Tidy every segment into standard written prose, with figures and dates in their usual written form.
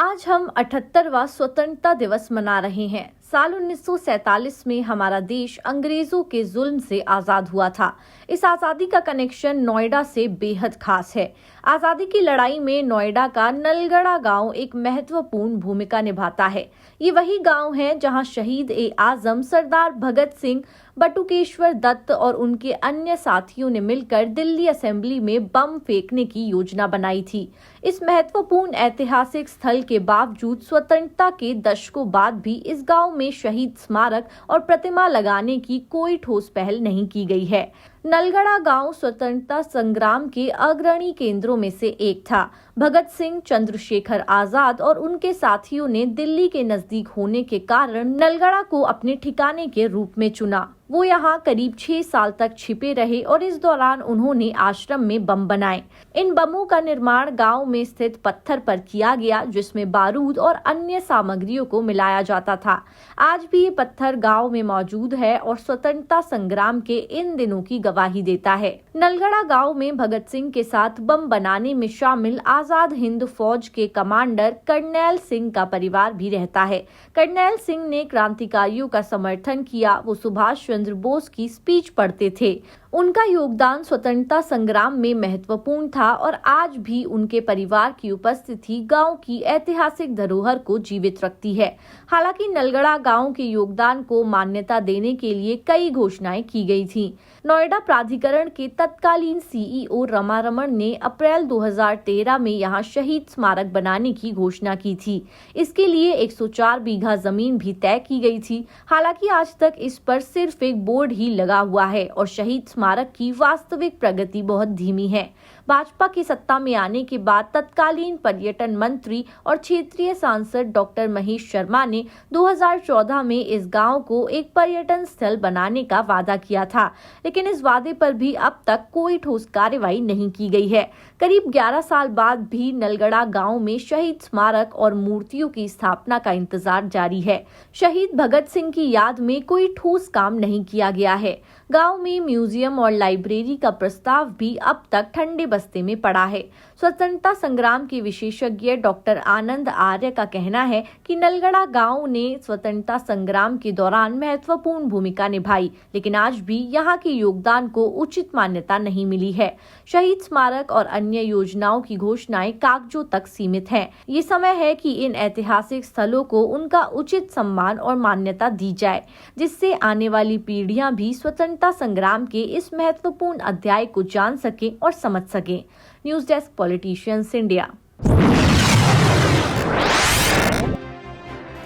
आज हम 78वां स्वतंत्रता दिवस मना रहे हैं। साल 1947 में हमारा देश अंग्रेजों के जुल्म से आजाद हुआ था। इस आजादी का कनेक्शन नोएडा से बेहद खास है। आजादी की लड़ाई में नोएडा का नलगड़ा गांव एक महत्वपूर्ण भूमिका निभाता है। ये वही गांव है जहां शहीद ए आजम सरदार भगत सिंह, बटुकेश्वर दत्त और उनके अन्य साथियों ने मिलकर दिल्ली असेंबली में बम फेंकने की योजना बनाई थी। इस महत्वपूर्ण ऐतिहासिक स्थल के बावजूद स्वतंत्रता के दशकों बाद भी इस गांव में शहीद स्मारक और प्रतिमा लगाने की कोई ठोस पहल नहीं की गई है। नलगड़ा गांव स्वतंत्रता संग्राम के अग्रणी केंद्रों में से एक था। भगत सिंह, चंद्रशेखर आजाद और उनके साथियों ने दिल्ली के नजदीक होने के कारण नलगड़ा को अपने ठिकाने के रूप में चुना। वो यहाँ करीब 6 साल तक छिपे रहे और इस दौरान उन्होंने आश्रम में बम बनाए। इन बमों का निर्माण गांव में स्थित पत्थर पर किया गया, जिसमें बारूद और अन्य सामग्रियों को मिलाया जाता था। आज भी ये पत्थर गांव में मौजूद है और स्वतंत्रता संग्राम के इन दिनों की गवाही देता है। नलगड़ा गांव में भगत सिंह के साथ बम बनाने में शामिल आजाद हिंद फौज के कमांडर कर्नैल सिंह का परिवार भी रहता है। कर्नैल सिंह ने क्रांतिकारियों का समर्थन किया। वो सुभाष चंद्र बोस की स्पीच पढ़ते थे। उनका योगदान स्वतंत्रता संग्राम में महत्वपूर्ण था और आज भी उनके परिवार की उपस्थिति गांव की ऐतिहासिक धरोहर को जीवित रखती है। हालांकि नलगड़ा गांव के योगदान को मान्यता देने के लिए कई घोषणाएं की गई थी। नोएडा प्राधिकरण के तत्कालीन सीईओ रमारमण ने अप्रैल 2013 में यहां शहीद स्मारक बनाने की घोषणा की थी। इसके लिए 104 बीघा जमीन भी तय की गई थी। हालांकि आज तक इस पर सिर्फ एक बोर्ड ही लगा हुआ है और शहीद स्मारक की वास्तविक प्रगति बहुत धीमी है। भाजपा की सत्ता में आने के बाद तत्कालीन पर्यटन मंत्री और क्षेत्रीय सांसद डॉक्टर महेश शर्मा ने 2014 में इस गांव को एक पर्यटन स्थल बनाने का वादा किया था, लेकिन इस वादे पर भी अब तक कोई ठोस कार्रवाई नहीं की गई है। करीब 11 साल बाद भी नलगड़ा गांव में शहीद स्मारक और मूर्तियों की स्थापना का इंतजार जारी है। शहीद भगत सिंह की याद में कोई ठोस काम नहीं किया गया है। गांव में म्यूजियम और लाइब्रेरी का प्रस्ताव भी अब तक ठंडे बस्ते में पड़ा है। स्वतंत्रता संग्राम के विशेषज्ञ डॉक्टर आनंद आर्य का कहना है कि नलगड़ा गांव ने स्वतंत्रता संग्राम के दौरान महत्वपूर्ण भूमिका निभाई, लेकिन आज भी यहाँ के योगदान को उचित मान्यता नहीं मिली है। शहीद स्मारक और अन्य योजनाओं की घोषणाएं कागजों तक सीमित हैं। ये समय है कि इन ऐतिहासिक स्थलों को उनका उचित सम्मान और मान्यता दी जाए, जिससे आने वाली पीढ़ियां भी स्वतंत्रता संग्राम के इस महत्वपूर्ण अध्याय को जान सके और समझ सके। News desk, politicians India.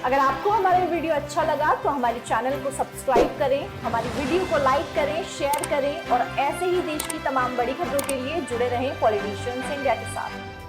अगर आपको हमारा वीडियो अच्छा लगा तो हमारे चैनल को सब्सक्राइब करें, हमारी वीडियो को लाइक करें, शेयर करें और ऐसे ही देश की तमाम बड़ी खबरों के लिए जुड़े रहें पॉलिटिशियंस इंडिया के साथ।